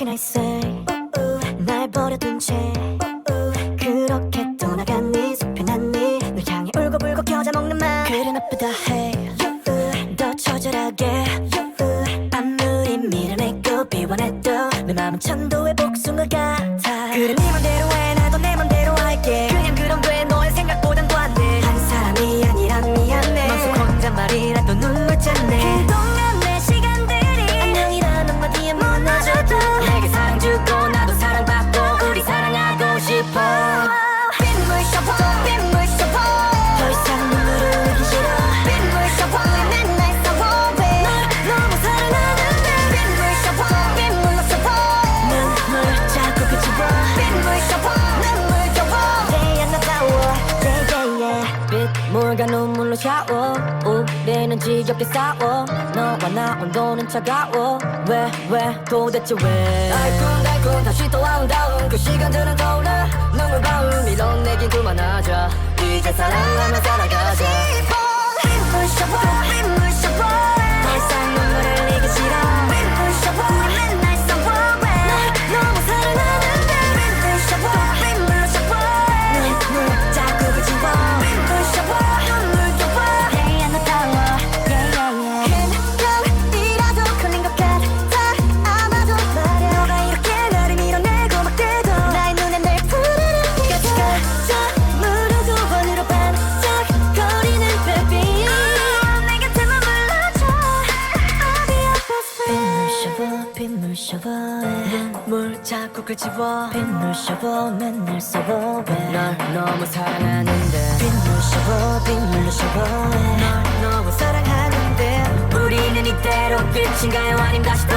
can I say 날 버려둔 채 그렇게 떠나갔니 속편했니 널 향해 울고불고 겨자 먹는 말 그래 나쁘다 해 더 처절하게 아무리 밀어내고 비워내도 내 맘은 천도의 복숭아 같아 그래 네 맘대로 해 나도 내 맘대로 할게 그냥 그럼 돼 너의 생각보단 더 안 돼 한 사람이 아니라 미안해 맘속 혼잣말이라도 눈물 짰네 그동안 내 시간들이 안녕이란 한마디에 무너져도 내게 사랑 주고 나도 사랑받고 우리 사랑하고 싶어 빗물 셔버 빗물 셔버 더 이상 눈물을 흘리기 싫어 빗물 셔버 맨날 싸워해 널 너무 사랑하는데 빗물 셔버 빗물로 셔버 눈물 자꾸 그치워 빗물 셔버 눈물 줘버 내 안나다워 빗물과 눈물로 샤워 우리는 지겹게 싸워 너와 나 온도는 차가워 왜 도대체 왜 달콤달콤 다시 또 아름다운 그 시간들은 떠올라 눈물 바울 밀어내긴 그만하자 이제 사랑하며 살아가자 빗물 셔버 빗물 셔버 더 이상 눈물을 흘리기 싫어 빗물 셔버 우리 맨날 싸워해 널 너무 사랑하는데 빗물 셔버 빗물로 셔버 눈물 자꾸 그치워 빗물 셔버 눈물 줘봐 내 안나다워 큰 병이라도 걸린 것 같아 아마도 말야 너가 이렇게 나를 밀어내고 막 대도 나의 눈에 늘 푸르른 가지가 물어도 원으로 반짝거리는 별빛 내 곁에만 불러줘 I'll be your best friend 빗물 셔버 눈물 자꾸 그치워 빗물 셔버 맨날 써보해 널 너무 사랑하는데 빗물 셔버 빗물로 셔버해 널 너무 사랑하는데 우리는 이대로 끝인가요 아님 다시 또